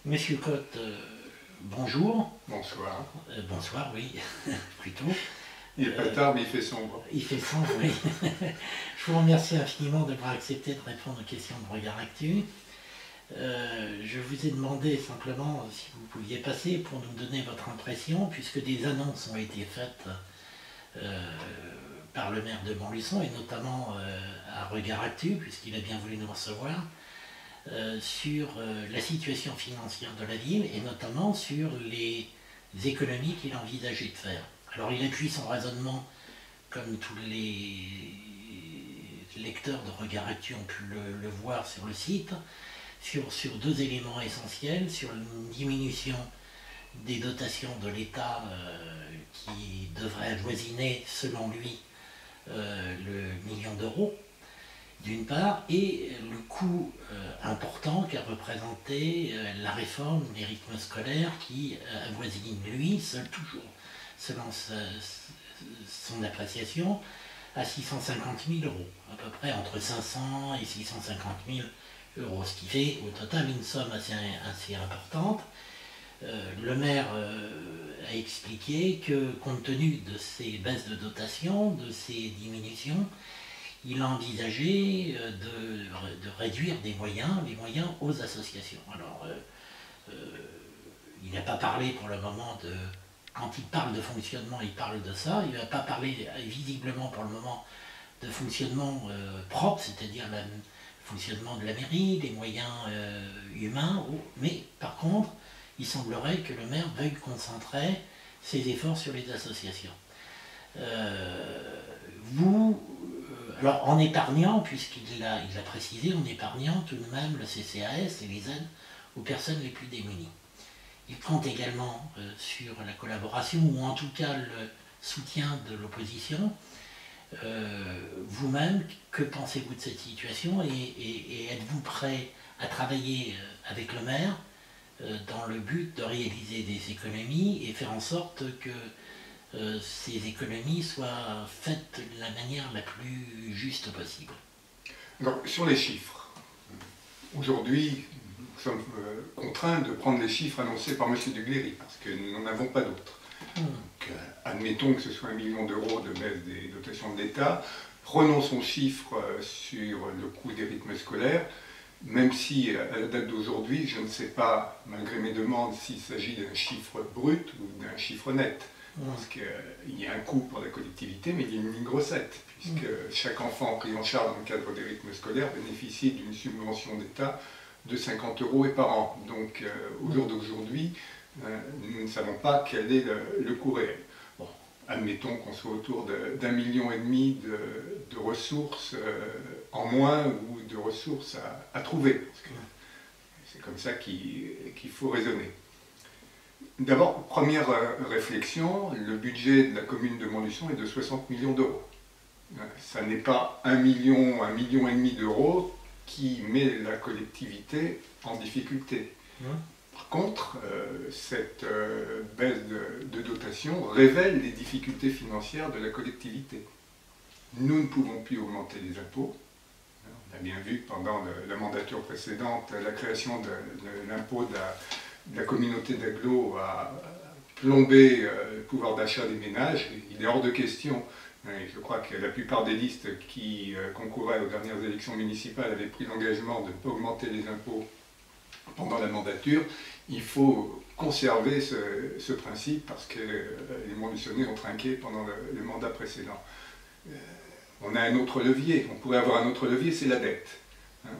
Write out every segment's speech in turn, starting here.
Monsieur Cotte, bonjour. Bonsoir. Bonsoir, oui, plutôt. Il n'est pas tard, mais il fait sombre. Il fait sombre, oui. Je vous remercie infiniment d'avoir accepté de répondre aux questions de Regard Actu. Je vous ai demandé simplement si vous pouviez passer pour nous donner votre impression, puisque des annonces ont été faites par le maire de Montluçon, et notamment à Regard Actu, puisqu'il a bien voulu nous recevoir, sur la situation financière de la ville, et notamment sur les économies qu'il envisageait de faire. Alors il appuie son raisonnement, comme tous les lecteurs de Regard Actu ont pu le voir sur le site, sur deux éléments essentiels, sur une diminution des dotations de l'État qui devrait avoisiner, selon lui, le million d'euros, d'une part, et le coût important qu'a représenté la réforme des rythmes scolaires qui avoisine, lui, seul toujours, selon son appréciation, à 650 000 euros, à peu près entre 500 et 650 000 euros, ce qui fait au total une somme assez importante. Le maire a expliqué que, compte tenu de ces baisses de dotation, de ces diminutions, il a envisagé de réduire les moyens aux associations. Alors, il n'a pas parlé pour le moment de... Quand il parle de fonctionnement, il parle de ça. Il n'a pas parlé visiblement pour le moment de fonctionnement propre, c'est-à-dire le fonctionnement de la mairie, des moyens humains. Mais par contre, il semblerait que le maire veuille concentrer ses efforts sur les associations. Alors en épargnant, puisqu'il l'a précisé, en épargnant tout de même le CCAS et les aides aux personnes les plus démunies. Il compte également sur la collaboration, ou en tout cas le soutien de l'opposition. Vous-même, que pensez-vous de cette situation et êtes-vous prêt à travailler avec le maire dans le but de réaliser des économies et faire en sorte que ces économies soient faites de la manière la plus juste possible? Donc, sur les chiffres, aujourd'hui, nous sommes contraints de prendre les chiffres annoncés par M. Duguerry, parce que nous n'en avons pas d'autres. Donc, admettons que ce soit 1 million d'euros de baisse des dotations de l'État, prenons son chiffre sur le coût des rythmes scolaires, même si, à la date d'aujourd'hui, je ne sais pas, malgré mes demandes, s'il s'agit d'un chiffre brut ou d'un chiffre net. Parce qu'il y a un coût pour la collectivité, mais il y a une ligne recette, puisque chaque enfant pris en charge dans le cadre des rythmes scolaires bénéficie d'une subvention d'État de 50 € et par an. Donc, au jour d'aujourd'hui, nous ne savons pas quel est le coût réel. Bon, admettons qu'on soit autour d'1,5 million de ressources en moins ou de ressources à trouver. C'est comme ça qu'il faut raisonner. D'abord, première réflexion, le budget de la commune de Montluçon est de 60 millions d'euros. Ça n'est pas 1 million, 1,5 million d'euros qui met la collectivité en difficulté. Par contre, cette baisse de dotation révèle les difficultés financières de la collectivité. Nous ne pouvons plus augmenter les impôts. On a bien vu pendant la mandature précédente, la création de l'impôt de la communauté d'agglo a plombé le pouvoir d'achat des ménages. Il est hors de question, je crois que la plupart des listes qui concouraient aux dernières élections municipales avaient pris l'engagement de ne pas augmenter les impôts pendant la mandature. Il faut conserver ce principe parce que les Montluçonnais ont trinqué pendant le mandat précédent. On a un autre levier, on pourrait avoir un autre levier, c'est la dette.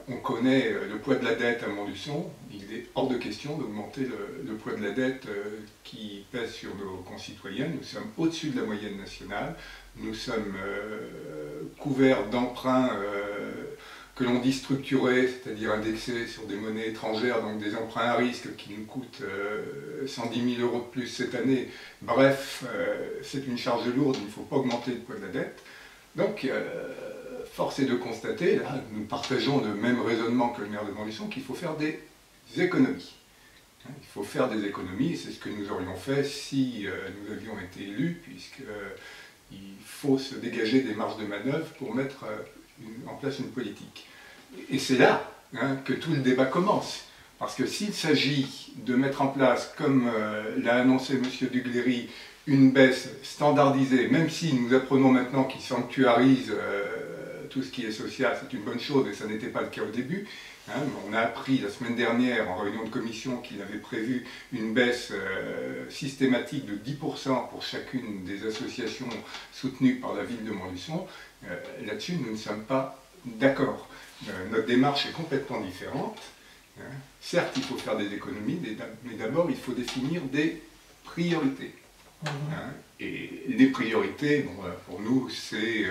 On connaît le poids de la dette à Montluçon, il est hors de question d'augmenter le poids de la dette qui pèse sur nos concitoyens. Nous sommes au-dessus de la moyenne nationale, nous sommes couverts d'emprunts que l'on dit structurés, c'est-à-dire indexés sur des monnaies étrangères, donc des emprunts à risque qui nous coûtent 110 000 € de plus cette année. Bref, c'est une charge lourde, il ne faut pas augmenter le poids de la dette. Donc, force est de constater, là, nous partageons le même raisonnement que le maire de Montluçon, qu'il faut faire des économies. Il faut faire des économies, c'est ce que nous aurions fait si nous avions été élus, puisqu'il faut se dégager des marges de manœuvre pour mettre en place une politique. Et c'est là que tout le débat commence. Parce que s'il s'agit de mettre en place, comme l'a annoncé M. Ducléry, une baisse standardisée, même si nous apprenons maintenant qu'il sanctuarise tout ce qui est social, c'est une bonne chose et ça n'était pas le cas au début. Hein, on a appris la semaine dernière en réunion de commission qu'il avait prévu une baisse systématique de 10% pour chacune des associations soutenues par la ville de Montluçon. Là-dessus, nous ne sommes pas d'accord. Notre démarche est complètement différente. Hein. Certes, il faut faire des économies, mais d'abord, il faut définir des priorités. Hein. Et les priorités, bon, pour nous, c'est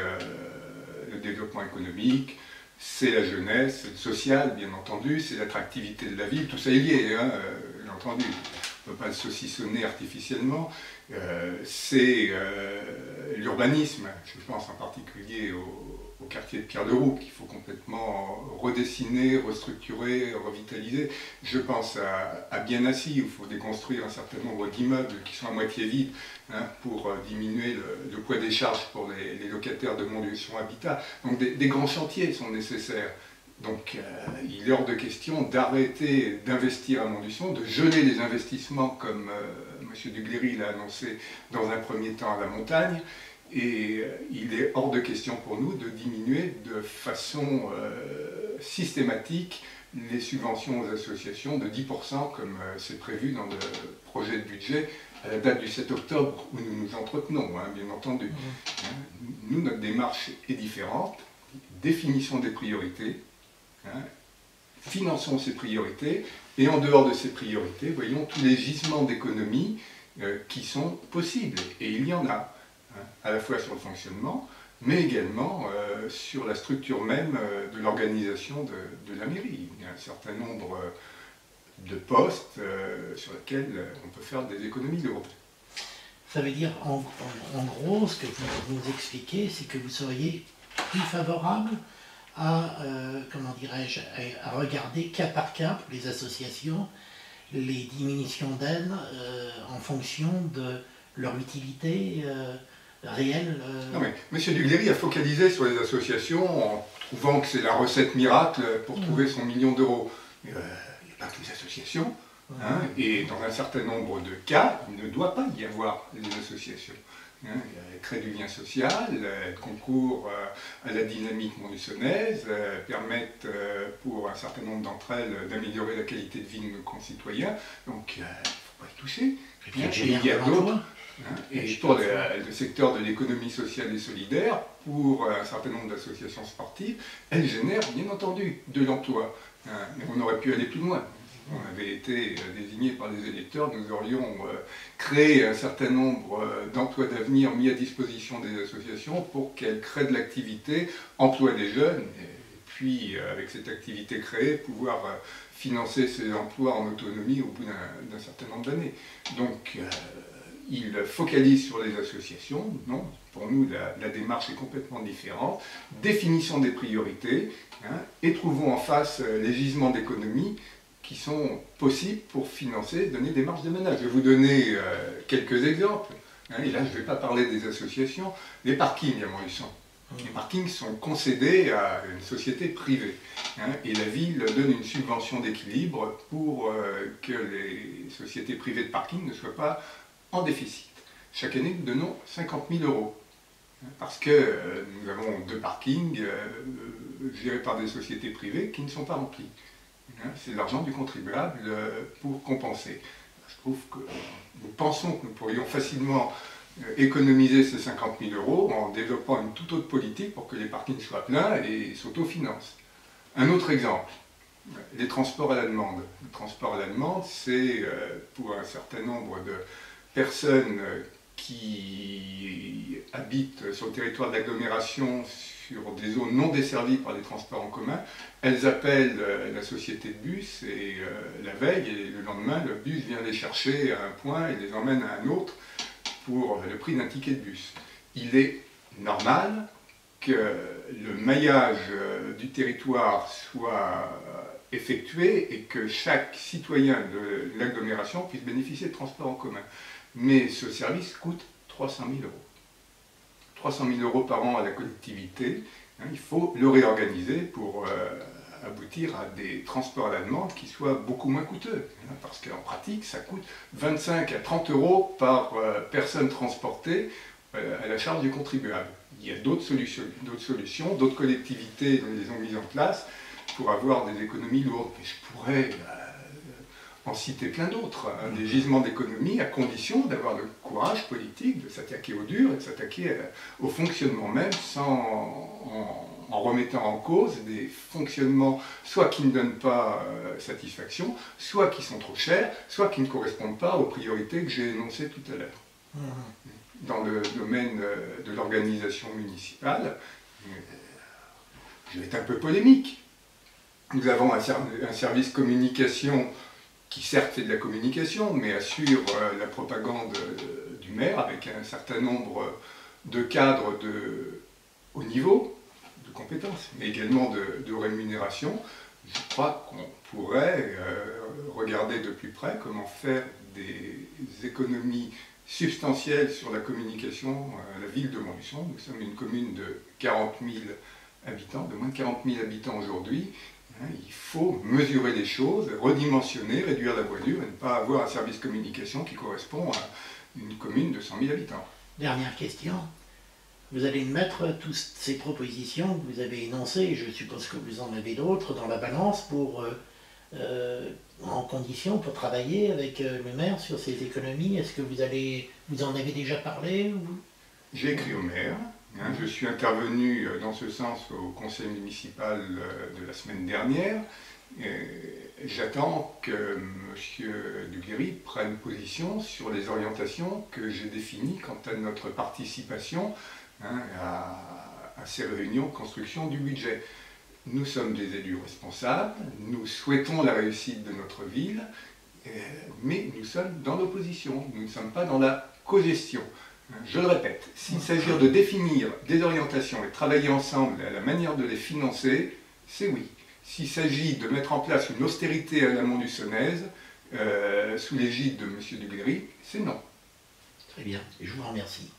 le développement économique, c'est la jeunesse, c'est le social, bien entendu, c'est l'attractivité de la ville, tout ça est lié, hein, bien entendu. On ne peut pas le saucissonner artificiellement. C'est l'urbanisme, je pense en particulier au quartier de Pierre-de-Roux, qu'il faut complètement redessiner, restructurer, revitaliser. Je pense à Bienassi, où il faut déconstruire un certain nombre d'immeubles qui sont à moitié vides, hein, pour diminuer le poids des charges pour les locataires de Montluçon Habitat. Donc des grands chantiers sont nécessaires. Donc il est hors de question d'arrêter d'investir à Montluçon, de geler les investissements comme M. Ducléry l'a annoncé dans un premier temps à la montagne. Et il est hors de question pour nous de diminuer de façon systématique les subventions aux associations de 10% comme c'est prévu dans le projet de budget à la date du 7 octobre où nous nous entretenons, hein, bien entendu. Nous, notre démarche est différente. Définissons des priorités, hein, finançons ces priorités et en dehors de ces priorités, voyons tous les gisements d'économie qui sont possibles. Et il y en a. À la fois sur le fonctionnement, mais également sur la structure même de l'organisation de la mairie. Il y a un certain nombre de postes sur lesquels on peut faire des économies lourdes. Ça veut dire, en gros, ce que vous nous expliquez, c'est que vous seriez plus favorable à, comment dirais-je, à regarder cas par cas pour les associations les diminutions d'aide en fonction de leur utilité réelle. Non mais M. Ducléry a focalisé sur les associations en trouvant que c'est la recette miracle pour trouver son million d'euros. Il n'y a pas que les associations, hein, et dans un certain nombre de cas, il ne doit pas y avoir les associations. Hein, elles créent du lien social, elles concourent à la dynamique montluçonnaise, permettent pour un certain nombre d'entre elles d'améliorer la qualité de vie de nos concitoyens, donc il ne faut pas y toucher. Et il y a d'autres. Et pour le secteur de l'économie sociale et solidaire, pour un certain nombre d'associations sportives, elles génèrent bien entendu de l'emploi. Mais on aurait pu aller plus loin. On avait été désignés par les électeurs, nous aurions créé un certain nombre d'emplois d'avenir mis à disposition des associations pour qu'elles créent de l'activité, emploient des jeunes, et puis avec cette activité créée, pouvoir financer ces emplois en autonomie au bout d'un certain nombre d'années. Donc, il focalise sur les associations. Non, pour nous, la démarche est complètement différente. Définissons des priorités, hein, et trouvons en face les gisements d'économie qui sont possibles pour financer, donner des marges de manœuvre. Je vais vous donner quelques exemples. Hein, et là, je ne vais pas parler des associations. Les parkings à Montluçon. Les parkings sont concédés à une société privée. Hein, et la ville donne une subvention d'équilibre pour que les sociétés privées de parking ne soient pas en déficit. Chaque année, nous donnons 50 000 euros. Parce que nous avons 2 parkings gérés par des sociétés privées qui ne sont pas remplis. C'est l'argent du contribuable pour compenser. Je trouve que nous pensons que nous pourrions facilement économiser ces 50 000 euros en développant une toute autre politique pour que les parkings soient pleins et s'autofinancent. Un autre exemple, les transports à la demande. Le transport à la demande, c'est pour un certain nombre de personnes qui habitent sur le territoire de l'agglomération sur des zones non desservies par les transports en commun, elles appellent la société de bus et la veille, et le lendemain, le bus vient les chercher à un point et les emmène à un autre pour le prix d'un ticket de bus. Il est normal que le maillage du territoire soit effectué et que chaque citoyen de l'agglomération puisse bénéficier de transports en commun. Mais ce service coûte 300 000 euros. 300 000 euros par an à la collectivité, hein, il faut le réorganiser pour aboutir à des transports à la demande qui soient beaucoup moins coûteux. Parce qu'en pratique, ça coûte 25 à 30 euros par personne transportée à la charge du contribuable. Il y a d'autres solutions, d'autres collectivités les ont mises en place pour avoir des économies lourdes. Mais je pourrais en citer plein d'autres, des gisements d'économie, à condition d'avoir le courage politique de s'attaquer au dur et de s'attaquer au fonctionnement même en remettant en cause des fonctionnements soit qui ne donnent pas satisfaction, soit qui sont trop chers, soit qui ne correspondent pas aux priorités que j'ai énoncées tout à l'heure. Dans le domaine de l'organisation municipale, je vais être un peu polémique. Nous avons un service communication qui certes fait de la communication, mais assure la propagande du maire avec un certain nombre de cadres de haut niveau, de compétences, mais également de rémunération. Je crois qu'on pourrait regarder de plus près comment faire des économies substantielles sur la communication à la ville de Montluçon. Nous sommes une commune de 40 000 habitants, de moins de 40 000 habitants aujourd'hui. Il faut mesurer les choses, redimensionner, réduire la voilure et ne pas avoir un service communication qui correspond à une commune de 100 000 habitants. Dernière question. Vous allez mettre toutes ces propositions que vous avez énoncées, et je suppose que vous en avez d'autres, dans la balance en condition pour travailler avec le maire sur ces économies. Est-ce que vous en avez déjà parlé ou... J'ai écrit au maire. Je suis intervenu dans ce sens au conseil municipal de la semaine dernière. J'attends que M. Duguerry prenne position sur les orientations que j'ai définies quant à notre participation à ces réunions de construction du budget. Nous sommes des élus responsables, nous souhaitons la réussite de notre ville, mais nous sommes dans l'opposition, nous ne sommes pas dans la cogestion. Je le répète, s'il s'agit de définir des orientations et de travailler ensemble à la manière de les financer, c'est oui. S'il s'agit de mettre en place une austérité à la montluçonnaise, sous l'égide de M. Duguerry, c'est non. Très bien, et je vous remercie.